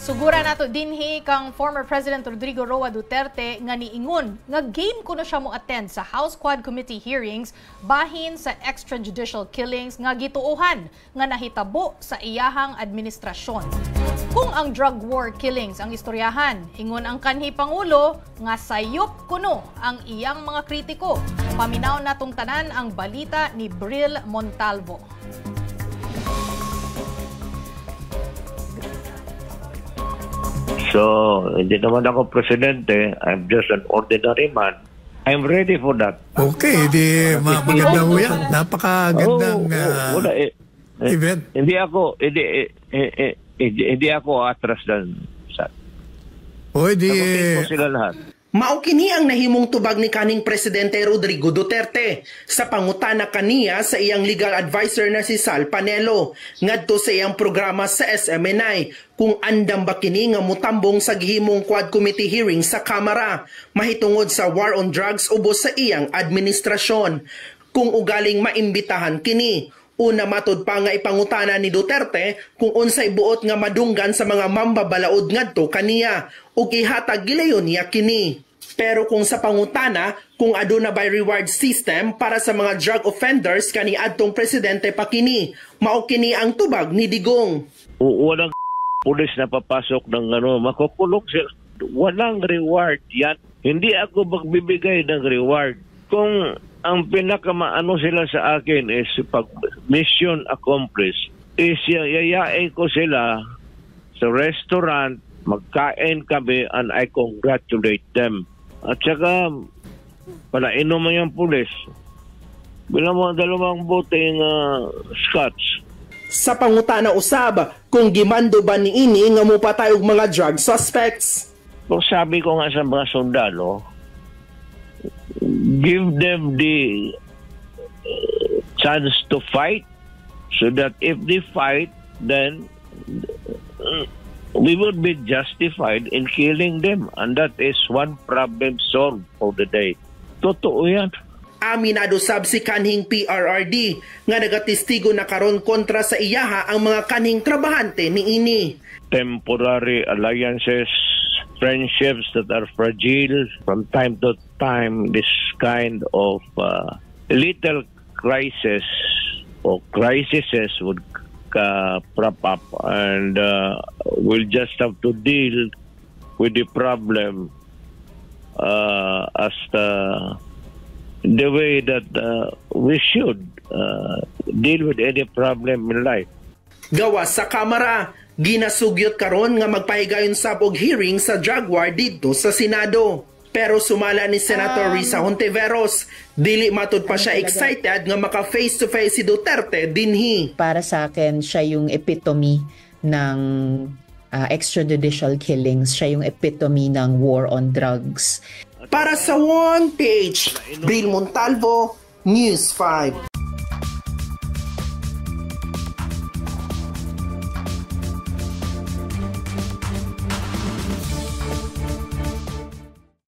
Sugura nato dinhi kang former President Rodrigo Roa Duterte nga niingon nga game kuno siya mo attend sa House Quad Committee hearings bahin sa extrajudicial killings nga gituohan nga nahitabo sa iyahang administrasyon. Kung ang drug war killings ang istoryahan, ingon ang kanhi Pangulo nga sayop kuno ang iyang mga kritiko. Paminaw natong tanan ang balita ni Bril Montalvo. So, hindi naman ako presidente. I'm just an ordinary man. I'm ready for that. Okay, di maganda ho yan. Napakagandang event. Hindi ako atras dan sa. Di po sila lahat. Mao kini ang nahimong tubag ni kaning Presidente Rodrigo Duterte sa pangutana kaniya sa iyang legal advisor na si Sal Panelo ngadto sa iyang programa sa SMNI kung andam ba kini nga mutambong sa gihimong Quad Committee hearing sa Kamara mahitungod sa war on drugs ubos sa iyang administrasyon. Kung ugaling maimbitahan kini, una matod pa nga ipangutana ni Duterte kung unsay buot nga madunggan sa mga mambabalaod ngadto kaniya ug ihatag gilayon niya kini. Pero kung sa pangutana, kung aduna by reward system para sa mga drug offenders kani adtong presidente pa kini, mao kini ang tubag ni Digong. Walang pulis na papasok ng makukulong sila. Walang reward yan. Hindi ako magbibigay ng reward. Kung ang pinakamaano sila sa akin is pag mission accomplished, is yayain ko sila sa restaurant, magkain kami, and I congratulate them. At saka, palainom mo yung pulis. Bilang mga dalawang boteng scotch. Sa pangutana usab, kung gimando ba ni ini nga mupatay og mga drug suspects? Kung sabi ko nga sa mga sundalo, give them the chance to fight so that if they fight, then we would be justified in killing them, and that is one problem solved for the day. Totoo yan. Aminado sab si kanhing PRRD nga nagatestigo na karon kontra sa iyaha ang mga kanhing trabahante ni ini. Temporary alliances, friendships that are fragile from time to time, this kind of little crisis or crises would prop up, and we'll just have to deal with the problem as the way that we should deal with any problem in life. Gawas sa Kamara, ginasugyot karon nga magpahigayon sab og hearing sa drug war didto sa Senado. Pero sumala ni Senator Risa Hontiveros, dili matud pa siya excited nga maka face-to-face si Duterte dinhi. Para sa akin, siya yung epitome ng extrajudicial killings. Siya yung epitome ng war on drugs. Para sa One Page, Bril Montalvo, News 5.